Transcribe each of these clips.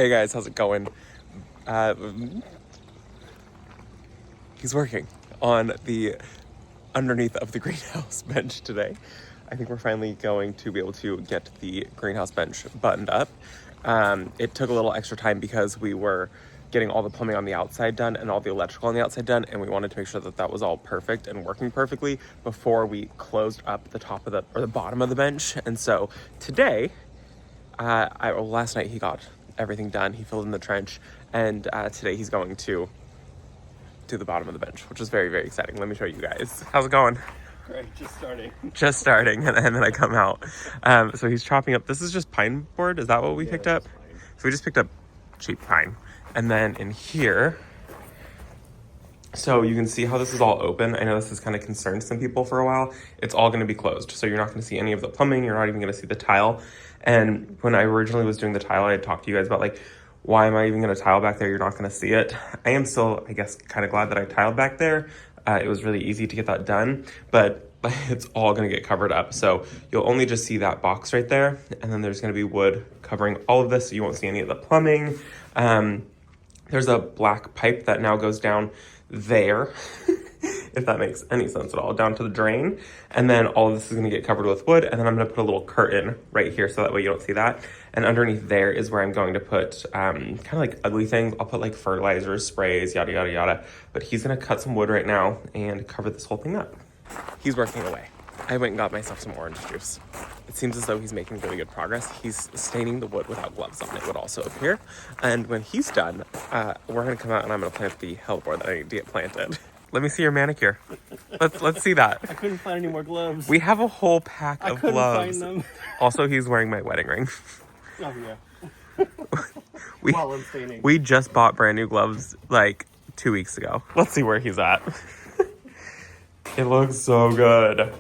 Hey guys, how's it going? He's working on the underneath of the greenhouse bench today. I think we're finally going to be able to get the greenhouse bench buttoned up. It took a little extra time because we were getting all the plumbing on the outside done and all the electrical on the outside done, and we wanted to make sure that that was all perfect and working perfectly before we closed up the top of the bottom of the bench. And so today, last night he got everything done. He filled in the trench, and today he's going to do the bottom of the bench, which is very, very exciting. Let me show you guys. How's it going? Great, just starting. Just starting, and then I come out. So he's chopping up. This is just pine board. Is that what we picked up? So we just picked up cheap pine. And then in here, so you can see how this is all open. I know this has kind of concerned some people for a while. It's all going to be closed. So you're not going to see any of the plumbing. You're not even going to see the tile. And when I originally was doing the tile, I had talked to you guys about like, why am I even going to tile back there? You're not going to see it. I am still, I guess, kind of glad that I tiled back there. It was really easy to get that done, but it's all going to get covered up. So you'll only just see that box right there. And then there's going to be wood covering all of this. So you won't see any of the plumbing. There's a black pipe that now goes down there, if that makes any sense at all, down to the drain. And then all of this is going to get covered with wood. And then I'm going to put a little curtain right here so that way you don't see that. And underneath there is where I'm going to put kind of like ugly things. I'll put like fertilizers, sprays, yada, yada, yada. But he's going to cut some wood right now and cover this whole thing up. He's working away. I went and got myself some orange juice. It seems as though he's making really good progress. He's staining the wood without gloves on, it would also appear. And when he's done, we're going to come out and I'm going to plant the hellebore that I need to get planted. Let me see your manicure. Let's see that. I couldn't find any more gloves. We have a whole pack of gloves. Find them. Also, he's wearing my wedding ring. Oh, yeah. While I'm staining. We just bought brand new gloves like 2 weeks ago. Let's see where he's at. It looks so good.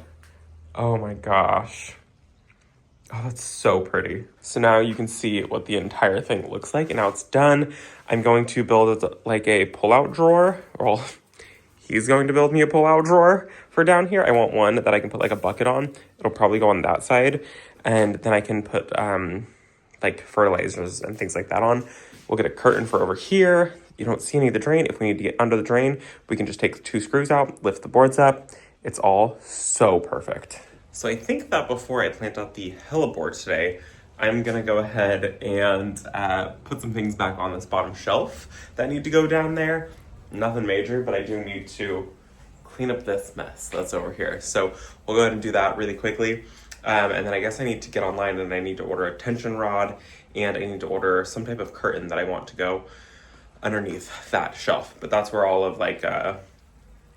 Oh my gosh. Oh, that's so pretty. So now you can see what the entire thing looks like, and now it's done. I'm going to build like a pull-out drawer. Well, he's going to build me a pull-out drawer for down here. I want one that I can put like a bucket on. It'll probably go on that side, and then I can put like fertilizers and things like that on. We'll get a curtain for over here. You don't see any of the drain. If we need to get under the drain, we can just take 2 screws out, lift the boards up. It's all so perfect. So I think that before I plant out the hellebore today, I'm gonna go ahead and put some things back on this bottom shelf that need to go down there. Nothing major, but I do need to clean up this mess that's over here. So we'll go ahead and do that really quickly. And then I guess I need to get online and I need to order a tension rod, and I need to order some type of curtain that I want to go underneath that shelf. But that's where all of like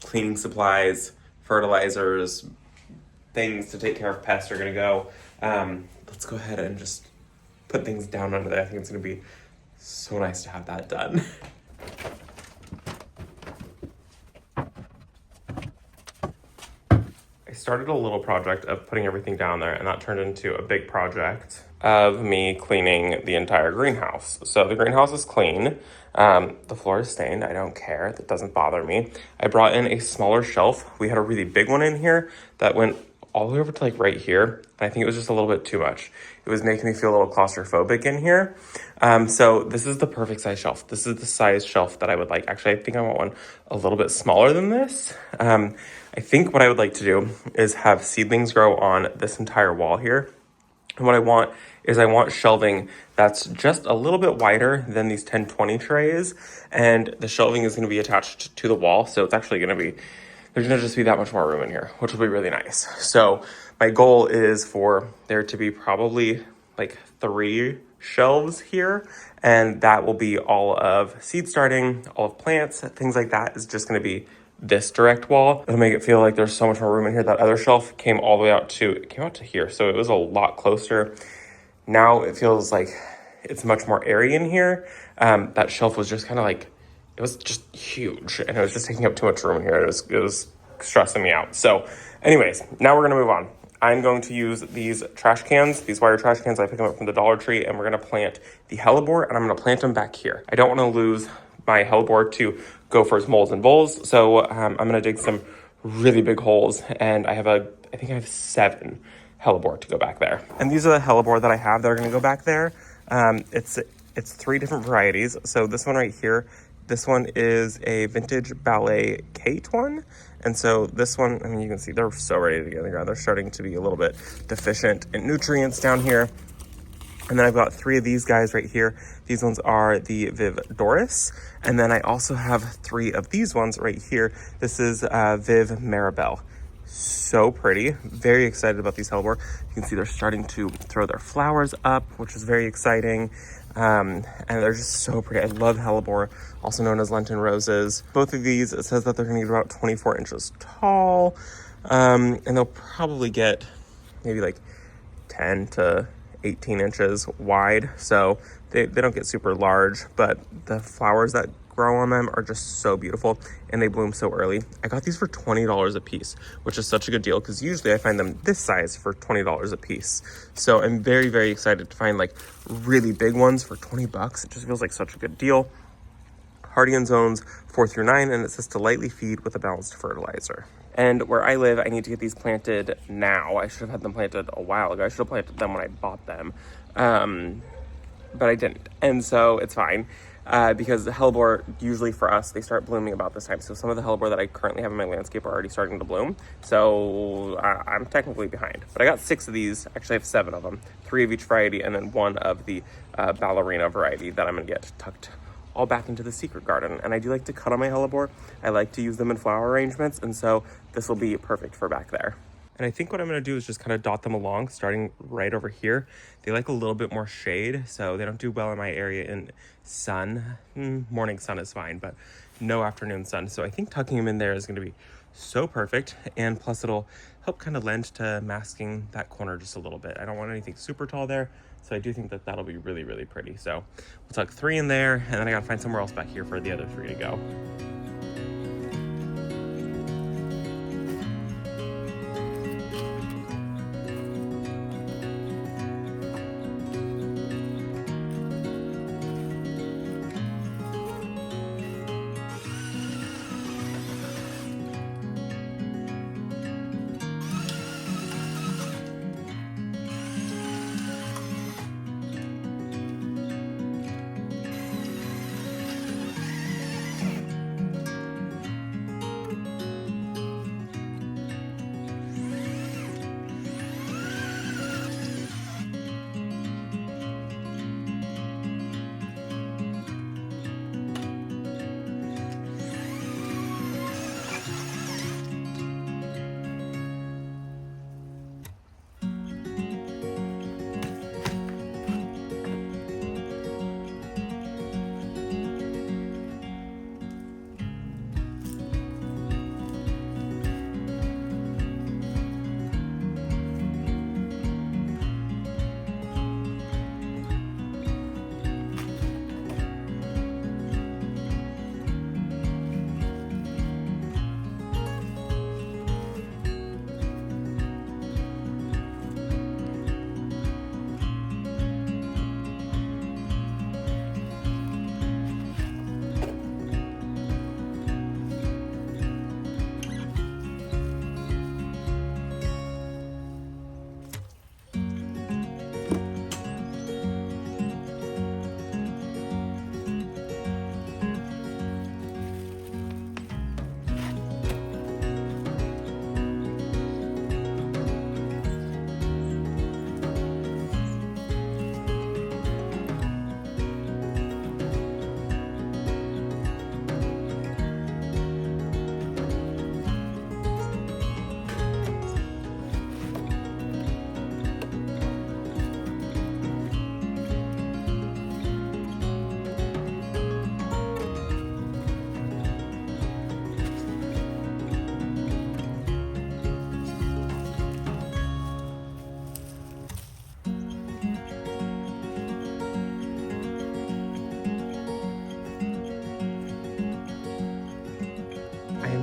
cleaning supplies, fertilizers, things to take care of pests are gonna go. Let's go ahead and just put things down under there. I think it's gonna be so nice to have that done. I started a little project of putting everything down there, and that turned into a big project of me cleaning the entire greenhouse. So the greenhouse is clean. The floor is stained. I don't care. That doesn't bother me. I brought in a smaller shelf. We had a really big one in here that went all the way over to like right here. And I think it was just a little bit too much. It was making me feel a little claustrophobic in here. So this is the perfect size shelf. This is the size shelf that I would like. Actually, I think I want one a little bit smaller than this. I think what I would like to do is have seedlings grow on this entire wall here. And what I want is I want shelving that's just a little bit wider than these 10-20 trays. And the shelving is going to be attached to the wall. So it's actually going to be, there's going to just be that much more room in here, which will be really nice. So my goal is for there to be probably like 3 shelves here. And that will be all of seed starting, all of plants, things like that is just going to be this direct wall. It'll make it feel like there's so much more room in here. That other shelf came all the way out to, it came out to here. So it was a lot closer. Now it feels like it's much more airy in here. That shelf was just kind of like, it was just huge and it was just taking up too much room in here. It was stressing me out. So anyways, now we're gonna move on. I'm going to use these trash cans, these wire trash cans. I picked them up from the Dollar Tree, and we're gonna plant the hellebore, and I'm gonna plant them back here. I don't wanna lose my hellebore to gophers, moles, and voles. So I'm gonna dig some really big holes, and I think I have 7 hellebore to go back there. And these are the hellebore that I have that are gonna go back there. It's It's 3 different varieties. So this one right here, this one is a vintage ballet Kate one. And so this one, I mean, you can see they're so ready to get in the ground. They're starting to be a little bit deficient in nutrients down here. And then I've got 3 of these guys right here. These ones are the Viv Doris. And then I also have 3 of these ones right here. This is Viv Maribel. So pretty. Very excited about these hellebore. You can see they're starting to throw their flowers up, which is very exciting. And they're just so pretty. I love hellebore, also known as Lenten roses. Both of these, it says that they're going to get about 24 inches tall. And they'll probably get maybe like 10 to 18 inches wide. So they don't get super large, but the flowers that grow on them are just so beautiful and they bloom so early. I got these for $20 a piece, which is such a good deal because usually I find them this size for $20 a piece. So I'm very, very excited to find like really big ones for 20 bucks. It just feels like such a good deal. Hardy in zones 4 through 9, and it says to lightly feed with a balanced fertilizer. And where I live, I need to get these planted now. I should have had them planted a while ago. I should have planted them when I bought them, but I didn't. And so it's fine because the hellebore, usually for us, they start blooming about this time. So some of the hellebore that I currently have in my landscape are already starting to bloom. So I'm technically behind. But I got 6 of these. Actually, I have 7 of them. 3 of each variety and then 1 of the ballerina variety that I'm going to get tucked all back into the secret garden. And I do like to cut on my hellebore. I like to use them in flower arrangements, and so this will be perfect for back there. And I think what I'm going to do is just kind of dot them along, starting right over here. They like a little bit more shade, so they don't do well in my area in sun. Morning sun is fine, but no afternoon sun. So I think tucking them in there is going to be so perfect, and plus it'll help kind of lend to masking that corner just a little bit. I don't want anything super tall there, so I do think that that'll be really, really pretty. So we'll tuck 3 in there, and then I gotta find somewhere else back here for the other 3 to go.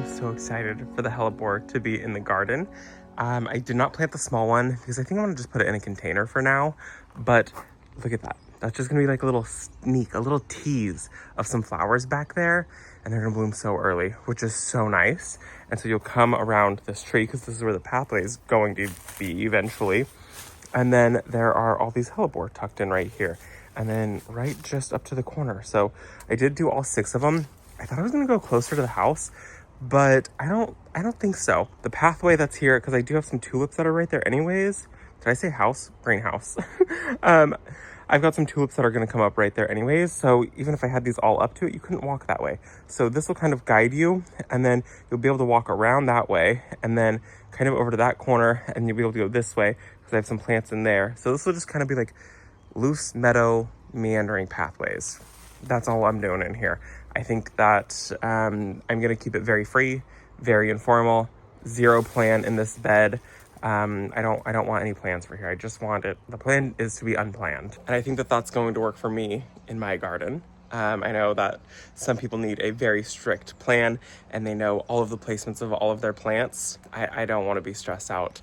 So excited for the hellebore to be in the garden. I did not plant the small one because I think I want to just put it in a container for now, but look at that. That's just gonna be like a little sneak, a little tease of some flowers back there, and they're gonna bloom so early, which is so nice. And so you'll come around this tree because this is where the pathway is going to be eventually. And then there are all these hellebore tucked in right here. and then right just up to the corner. So I did do all 6 of them. I thought I was gonna go closer to the house, but I don't think so. The pathway that's here, because I do have some tulips that are right there anyways. Did I say house? Greenhouse. I've got some tulips that are going to come up right there anyways. So even if I had these all up to it, you couldn't walk that way. So this will kind of guide you, and then you'll be able to walk around that way and then kind of over to that corner, and you'll be able to go this way because I have some plants in there. So this will just kind of be like loose meadow meandering pathways. That's all I'm doing in here. I think that I'm going to keep it very free, very informal, zero plan in this bed. I don't want any plans for here. I just want it. The plan is to be unplanned. And I think that that's going to work for me in my garden. I know that some people need a very strict plan and they know all of the placements of all of their plants. I don't want to be stressed out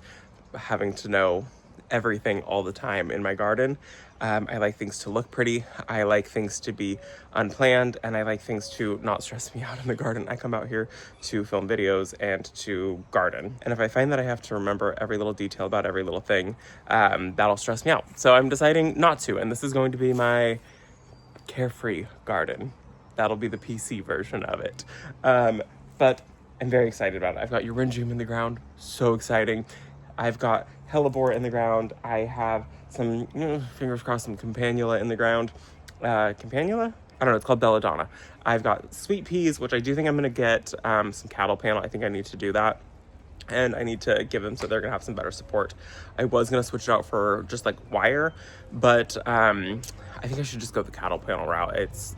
having to know everything all the time in my garden. I like things to look pretty. I like things to be unplanned, and I like things to not stress me out in the garden. I come out here to film videos and to garden. And if I find that I have to remember every little detail about every little thing, that'll stress me out. So I'm deciding not to, and this is going to be my carefree garden. That'll be the PC version of it. But I'm very excited about it. I've got Euryngum in the ground. So exciting. I've got Hellebore in the ground. I have some, fingers crossed, some Campanula in the ground. Campanula? I don't know, it's called Belladonna. I've got sweet peas, which I do think I'm gonna get some cattle panel. I think I need to do that. And I need to give them so they're gonna have some better support. I was gonna switch it out for just like wire, but I think I should just go the cattle panel route. It's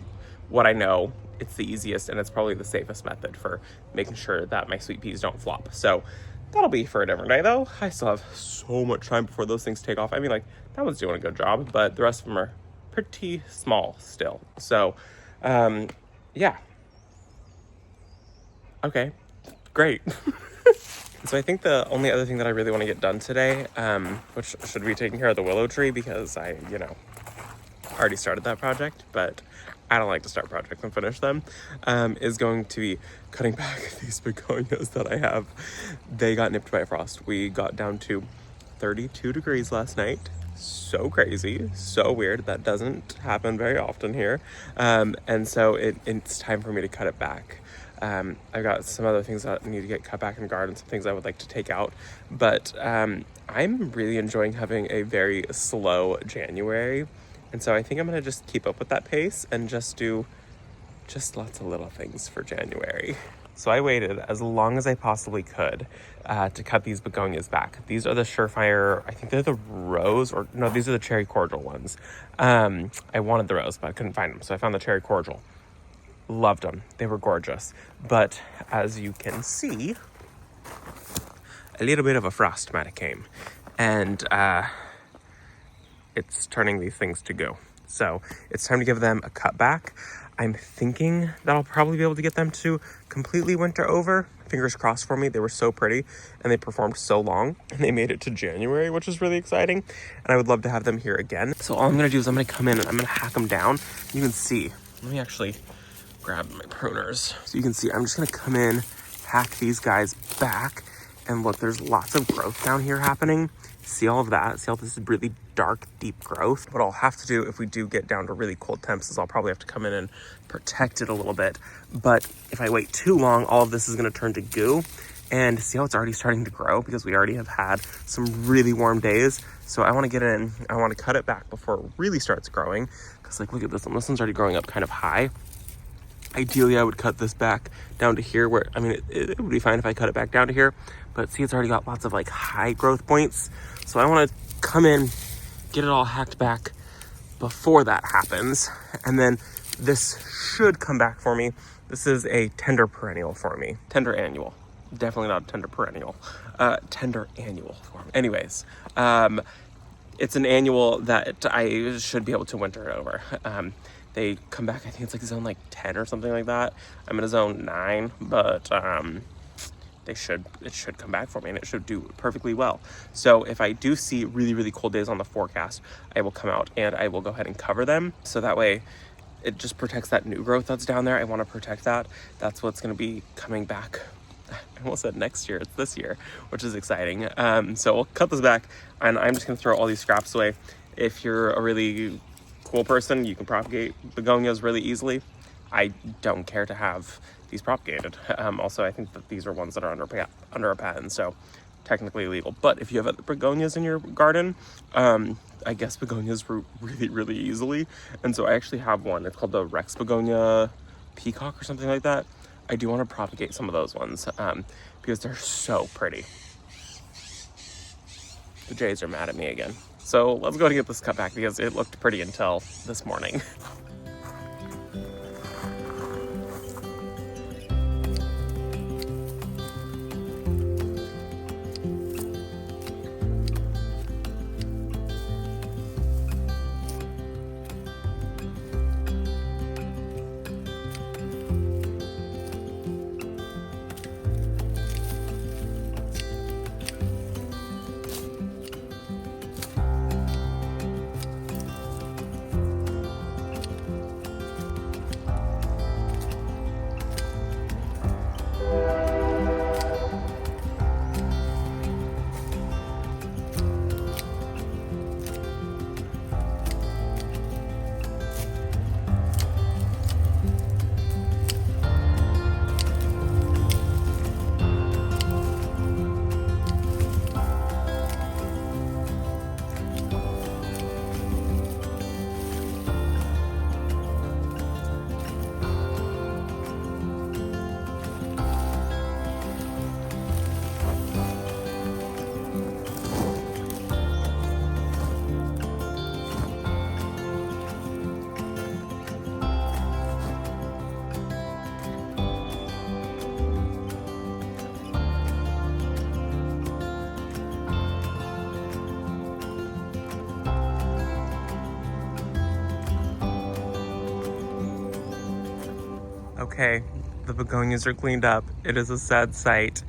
what I know. It's the easiest and it's probably the safest method for making sure that my sweet peas don't flop. So that'll be for a different day though. I still have so much time before those things take off. I mean, like, that one's doing a good job, but the rest of them are pretty small still. So, yeah. Okay, great. So I think the only other thing that I really want to get done today, which should be taking care of the willow tree because I, already started that project, but I don't like to start projects and finish them, is going to be cutting back these begonias that I have. They got nipped by a frost. We got down to 32 degrees last night. So crazy, so weird. That doesn't happen very often here. And so it's time for me to cut it back. I've got some other things that need to get cut back in the garden, some things I would like to take out. But I'm really enjoying having a very slow January. And so I think I'm going to just keep up with that pace and just do lots of little things for January. So I waited as long as I possibly could to cut these begonias back. These are the Surefire, I think they're the rose, or no, these are the cherry cordial ones. I wanted the rose, but I couldn't find them. So I found the cherry cordial. Loved them. They were gorgeous. But as you can see, a little bit of a frost might have came. And it's turning these things to goo. So it's time to give them a cut back. I'm thinking that I'll probably be able to get them to completely winter over. Fingers crossed for me. They were so pretty and they performed so long and they made it to January, which is really exciting. And I would love to have them here again. So all I'm going to do is I'm going to come in and I'm going to hack them down. You can see, let me actually grab my pruners. So you can see, I'm just going to come in, hack these guys back. And look, there's lots of growth down here happening. See all of that? See all this really dark, deep growth? What I'll have to do if we do get down to really cold temps is I'll probably have to come in and protect it a little bit. But if I wait too long, all of this is going to turn to goo. And see how it's already starting to grow because we already have had some really warm days. So I want to get in, I want to cut it back before it really starts growing. Because like, look at this one. This one's already growing up kind of high. Ideally, I would cut this back down to here where, I mean, it would be fine if I cut it back down to here, but see, it's already got lots of like high growth points. So I want to come in, get it all hacked back before that happens. And then this should come back for me. This is a tender perennial for me. Tender annual. Definitely not a tender perennial. Tender annual for me. Anyways, it's an annual that I should be able to winter it over. They come back, I think it's like zone like 10 or something like that. I'm in a zone 9, but it should come back for me and it should do perfectly well. So if I do see really, really cold days on the forecast, I will come out and I will go ahead and cover them. So that way it just protects that new growth that's down there. I want to protect that. That's what's going to be coming back. I almost said next year, it's this year, which is exciting. So we'll cut this back and I'm just going to throw all these scraps away. If you're a really cool person, you can propagate begonias really easily. I don't care to have these propagated. Also, I think that these are ones that are under a patent, so technically illegal. But if you have other begonias in your garden, I guess begonias root really easily. And so I actually have one. It's called the Rex begonia peacock or something like that. I do want to propagate some of those ones because they're so pretty. The jays are mad at me again. So let's go to get this cut back because it looked pretty until this morning. Okay, the begonias are cleaned up. It is a sad sight.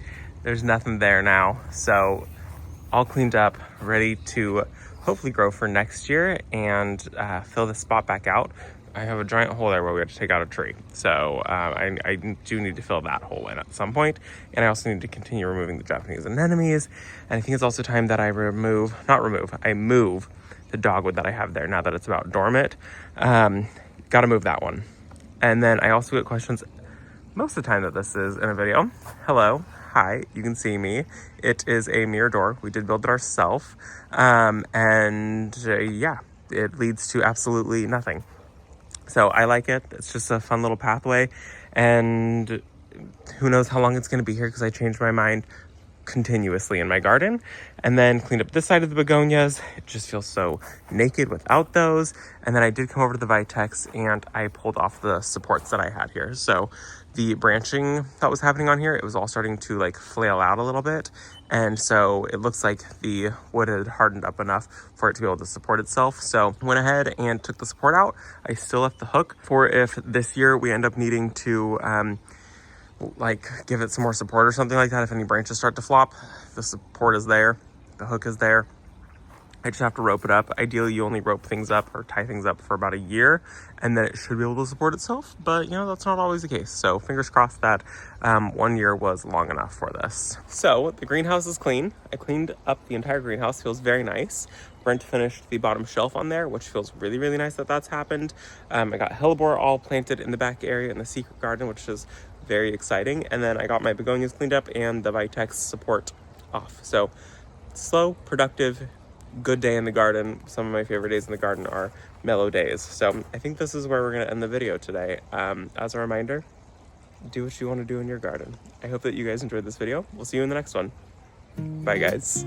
There's nothing there now. So all cleaned up, ready to hopefully grow for next year and fill this spot back out. I have a giant hole there where we have to take out a tree. So I do need to fill that hole in at some point. And I also need to continue removing the Japanese anemones. And I think it's also time that I move the dogwood that I have there now that it's about dormant. Gotta move that one. And then I also get questions most of the time that this is in a video. Hello, hi, you can see me. It is a mirror door. We did build it ourselves. Yeah, it leads to absolutely nothing. So I like it. It's just a fun little pathway. And who knows how long it's going to be here because I changed my mind continuously in my garden. And then cleaned up this side of the begonias. It just feels so naked without those. And then I did come over to the Vitex and I pulled off the supports that I had here. So the branching that was happening on here, it was all starting to like flail out a little bit. And so it looks like the wood had hardened up enough for it to be able to support itself. So went ahead and took the support out. I still left the hook for if this year we end up needing to like give it some more support or something like that. If any branches start to flop, the support is there, the hook is there. I just have to rope it up. Ideally, you only rope things up or tie things up for about a year, and then it should be able to support itself. But, you know, that's not always the case. So fingers crossed that 1 year was long enough for this. So the greenhouse is clean. I cleaned up the entire greenhouse. Feels very nice. Brent finished the bottom shelf on there, which feels really nice that that's happened. I got hellebore all planted in the back area in the secret garden, which is very exciting. And then I got my begonias cleaned up and the Vitex support off. So slow, productive, good day in the garden. Some of my favorite days in the garden are mellow days. So I think this is where we're going to end the video today. As a reminder, do what you want to do in your garden. I hope that you guys enjoyed this video. We'll see you in the next one. Bye, guys.